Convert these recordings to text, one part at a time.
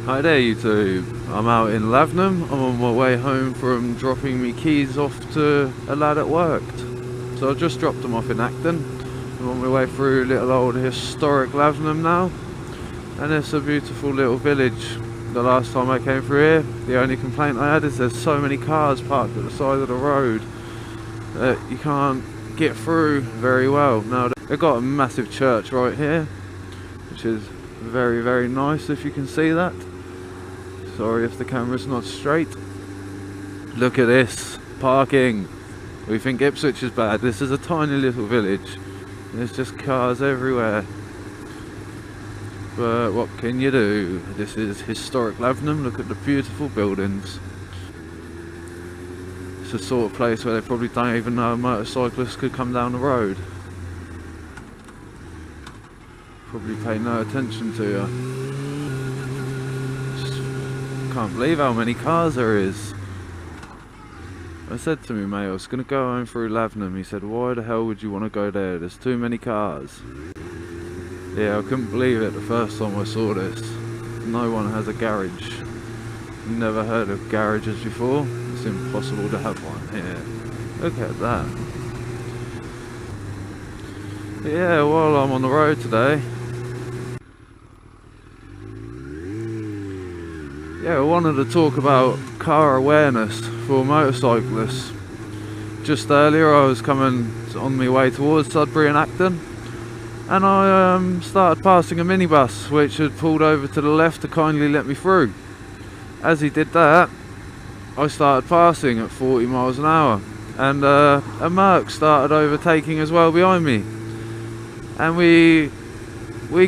Hi there YouTube, I'm out in Lavenham. I'm on my way home from dropping me keys off to a lad at work. So I just dropped them off in Acton. I'm on my way through little old historic Lavenham now, and it's a beautiful little village. The last time I came through here, the only complaint I had is there's so many cars parked at the side of the road that you can't get through very well. Now they've got a massive church right here, which is very, very nice if you can see that. Sorry if the camera's not straight. Look at this parking. We think Ipswich is bad. This is a tiny little village. There's just cars everywhere. But what can you do? This is historic Lavenham. Look at the beautiful buildings. It's the sort of place where they probably don't even know a motorcyclist could come down the road. Probably pay no attention to you. Can't believe how many cars there is. I said to me mate, I was going to go home through Lavenham. He said, why the hell would you want to go there? There's too many cars. Yeah, I couldn't believe it the first time I saw this. No one has a garage. Never heard of garages before. It's impossible to have one here. Look at that. Yeah, while I'm on the road today, I wanted to talk about car awareness for motorcyclists. Just earlier I was coming on my way towards Sudbury and Acton, and I started passing a minibus which had pulled over to the left to kindly let me through. As he did that, I started passing at 40 miles an hour, and a Merc started overtaking as well behind me, and we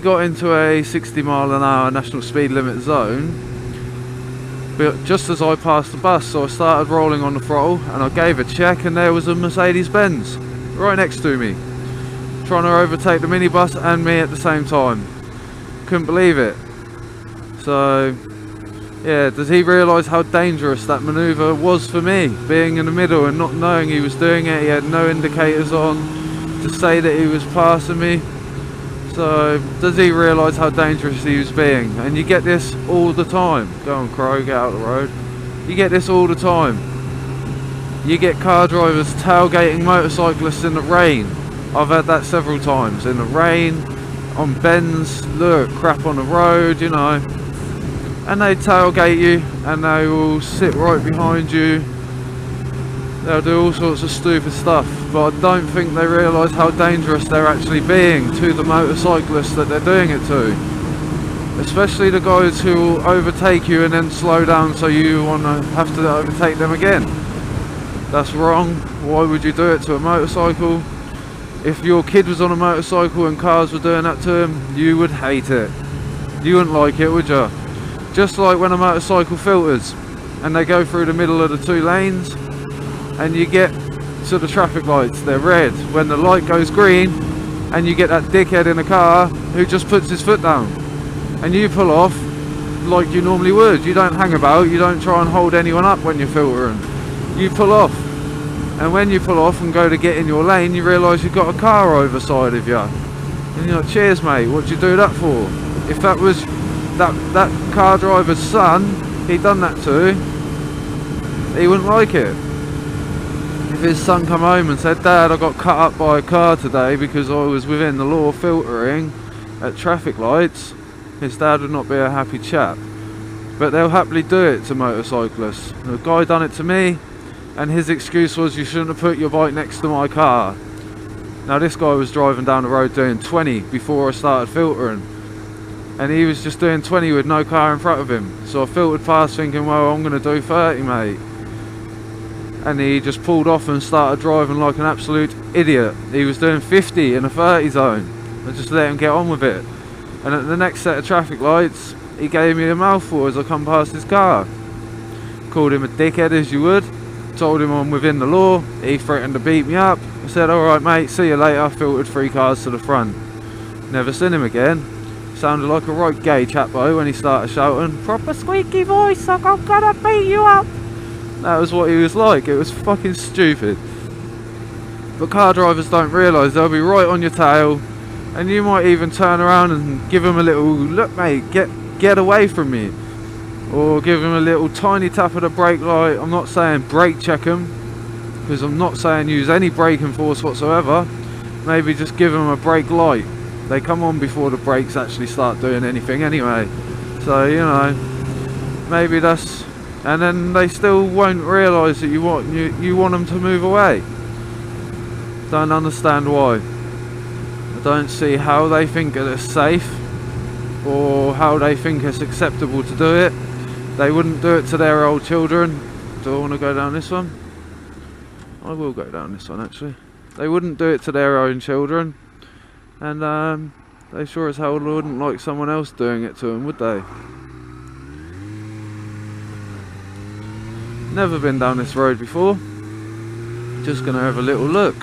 got into a 60 mile an hour national speed limit zone. But just as I passed the bus, so I started rolling on the throttle and I gave a check, and there was a Mercedes-Benz right next to me, trying to overtake the minibus and me at the same time. Couldn't believe it. So yeah, does he realise how dangerous that manoeuvre was for me, being in the middle and not knowing he was doing it? He had no indicators on to say that he was passing me. So does he realise how dangerous he was being? And you get this all the time. Go on Crow, get out of the road. You get this all the time. You get car drivers tailgating motorcyclists in the rain. I've had that several times. In the rain, on bends, look, crap on the road, you know. And they tailgate you, and they will sit right behind you. They'll do all sorts of stupid stuff, but I don't think they realise how dangerous they're actually being to the motorcyclists that they're doing it to. Especially the guys who will overtake you and then slow down so you want to have to overtake them again. That's wrong. Why would you do it to a motorcycle? If your kid was on a motorcycle and cars were doing that to him, you would hate it. You wouldn't like it, would you? Just like when a motorcycle filters and they go through the middle of the two lanes, and you get to the traffic lights, they're red. When the light goes green, and you get that dickhead in a car who just puts his foot down, and you pull off like you normally would. You don't hang about, you don't try and hold anyone up when you're filtering. You pull off, and when you pull off and go to get in your lane, you realise you've got a car over side of you. And you're like, cheers mate, what'd you do that for? If that was that car driver's son he'd done that to, he wouldn't like it. If his son come home and said, Dad, I got cut up by a car today because I was within the law filtering at traffic lights, his dad would not be a happy chap. But they'll happily do it to motorcyclists. The guy done it to me, and his excuse was, you shouldn't have put your bike next to my car. Now this guy was driving down the road doing 20 before I started filtering, and he was just doing 20 with no car in front of him. So I filtered past thinking, well, I'm going to do 30 mate. And he just pulled off and started driving like an absolute idiot. He was doing 50 in a 30 zone. I just let him get on with it. And at the next set of traffic lights, he gave me a mouthful as I come past his car. Called him a dickhead as you would. Told him I'm within the law. He threatened to beat me up. I said, alright mate, see you later. Filtered 3 cars to the front. Never seen him again. Sounded like a right gay chappo when he started shouting, proper squeaky voice, like I'm gonna beat you up. That was what he was like. It was fucking stupid. But car drivers don't realise they'll be right on your tail, and you might even turn around and give them a little, look mate, get away from me. or give them a little tiny tap of the brake light. I'm not saying brake check them, because I'm not saying use any braking force whatsoever. Maybe just give them a brake light. They come on before the brakes actually start doing anything anyway. So, you know, maybe that's... And then they still won't realise that you want them to move away. Don't understand why. I don't see how they think it is safe, or how they think it's acceptable to do it. They wouldn't do it to their old children. Do I want to go down this one? I will go down this one actually. They wouldn't do it to their own children, and they sure as hell wouldn't like someone else doing it to them, would they? Never been down this road before. Just gonna have a little look.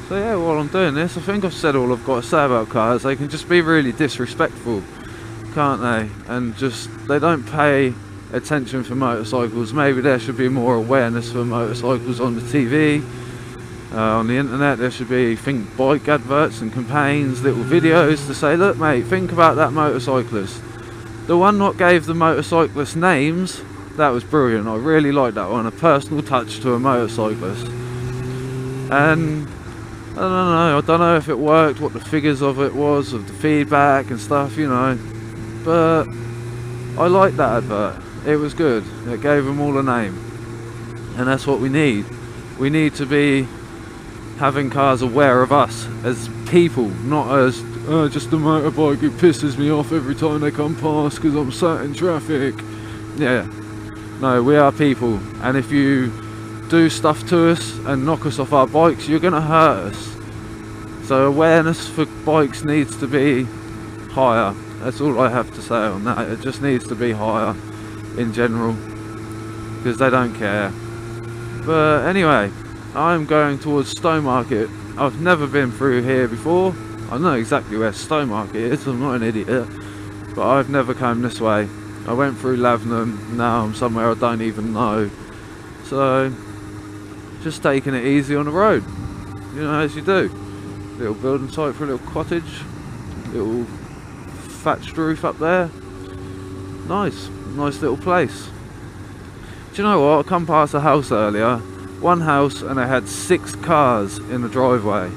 So yeah, while I'm doing this, I think I've said all I've got to say about cars. They can just be really disrespectful, can't they? And just, they don't pay attention for motorcycles. Maybe there should be more awareness for motorcycles on the TV, on the internet. There should be, think, bike adverts and campaigns, little videos to say, look mate, think about that motorcyclist. The one that gave the motorcyclist names, that was brilliant. I really liked that one, a personal touch to a motorcyclist. And I don't know if it worked, what the figures of it was, of the feedback and stuff, you know, but I liked that advert. It was good. It gave them all a name, and that's what we need. We need to be having cars aware of us as people, not as just a motorbike who pisses me off every time they come past because I'm sat in traffic. Yeah, no, we are people, and if you do stuff to us and knock us off our bikes, you're gonna hurt us. So awareness for bikes needs to be higher. That's all I have to say on that. It just needs to be higher in general, because they don't care. But anyway, I'm going towards Stowmarket. I've never been through here before. I know exactly where Stowmarket is, I'm not an idiot, but I've never come this way. I went through Lavenham, now I'm somewhere I don't even know. So just taking it easy on the road, you know, as you do. Little building site for a little cottage, little thatched roof up there. Nice little place. Do you know what? I come past a house earlier, one house, and it had 6 cars in the driveway.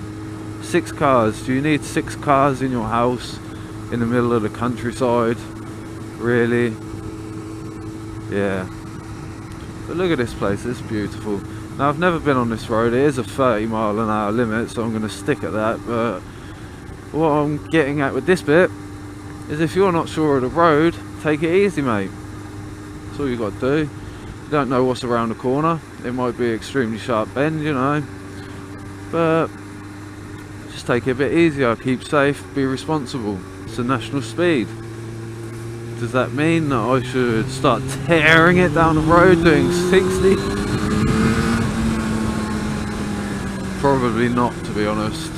6 cars. Do you need 6 cars in your house in the middle of the countryside? Really? Yeah. But look at this place, it's beautiful. Now, I've never been on this road. It is a 30-mile-an-hour limit, so I'm going to stick at that. But what I'm getting at with this bit is, if you're not sure of the road, take it easy, mate. That's all you got to do. You don't know what's around the corner. It might be an extremely sharp bend, you know. But just take it a bit easier. Keep safe. Be responsible. It's a national speed. Does that mean that I should start tearing it down the road doing 60? Probably not, to be honest.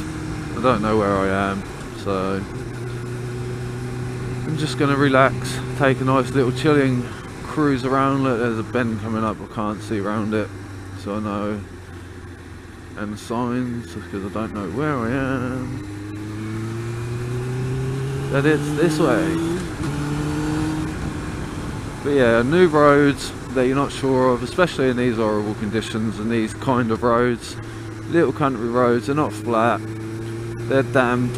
I don't know where I am, so I'm just going to relax, take a nice little chilling cruise around. Look, there's a bend coming up, I can't see around it, so I know. And the signs, because I don't know where I am. That it's this way. But yeah, new roads that you're not sure of, especially in these horrible conditions and these kind of roads. Little country roads, they're not flat, they're damp.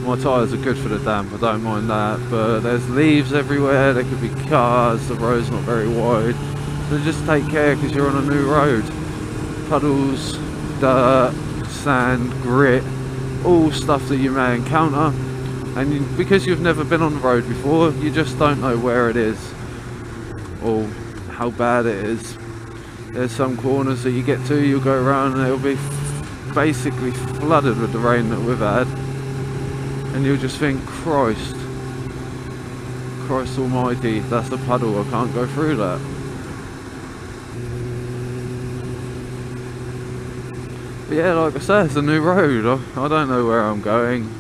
My tyres are good for the damp, I don't mind that, but there's leaves everywhere, there could be cars, the road's not very wide. So just take care, because you're on a new road. Puddles, dirt, sand, grit, all stuff that you may encounter, and because you've never been on the road before, you just don't know where it is or how bad it is. There's some corners that you get to, you'll go around and it'll be basically flooded with the rain that we've had, and you'll just think, Christ almighty, that's a puddle, I can't go through that. But yeah, like I said, it's a new road. I don't know where I'm going,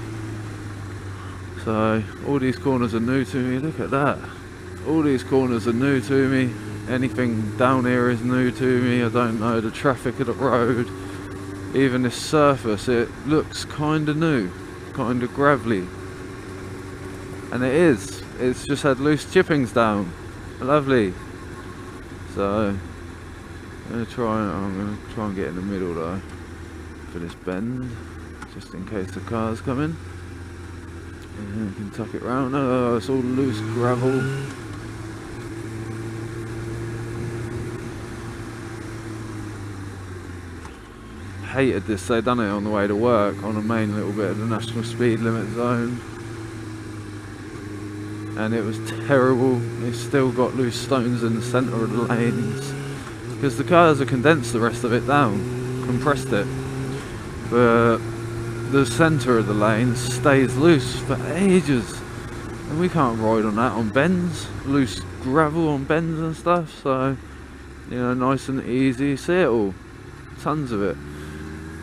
so all these corners are new to me. Look at that, all these corners are new to me. Anything down here is new to me. I don't know the traffic of the road. Even this surface, it looks kind of new, kind of gravelly. And it is. it's just had loose chippings down. Lovely. So I'm gonna try and get in the middle though for this bend, just in case the car's coming. And you can tuck it round. Oh, it's all loose gravel. Hated this. They done it on the way to work on a main little bit of the national speed limit zone, and it was terrible. It's still got loose stones in the centre of the lanes because the cars have condensed the rest of it down, compressed it, but the centre of the lane stays loose for ages, and we can't ride on that on bends, loose gravel on bends and stuff. So, you know, nice and easy. See it all, tons of it,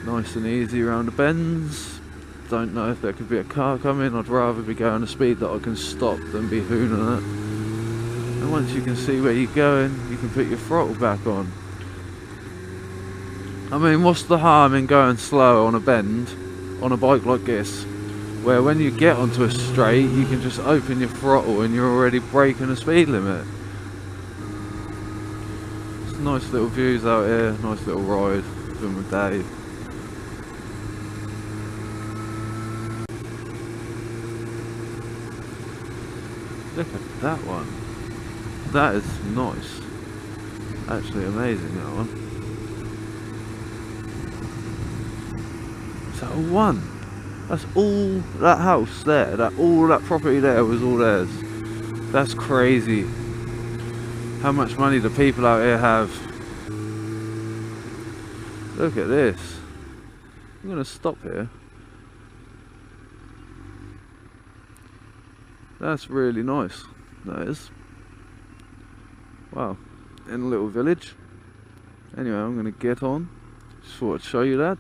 nice and easy around the bends. Don't know if there could be a car coming. I'd rather be going a speed that I can stop than be hooning it. And once you can see where you're going, you can put your throttle back on. I mean, what's the harm in going slow on a bend on a bike like this, where when you get onto a straight you can just open your throttle and you're already breaking the speed limit. It's nice little views out here, nice little ride with Dave. Look at that one. That is nice. Actually amazing, that one. Is that a one? That's all that house there, all that property there was all theirs. That's crazy. How much money do people out here have? Look at this. I'm gonna stop here. That's really nice. That is. Wow. In a little village. Anyway, I'm gonna get on. Just thought I'd show you that.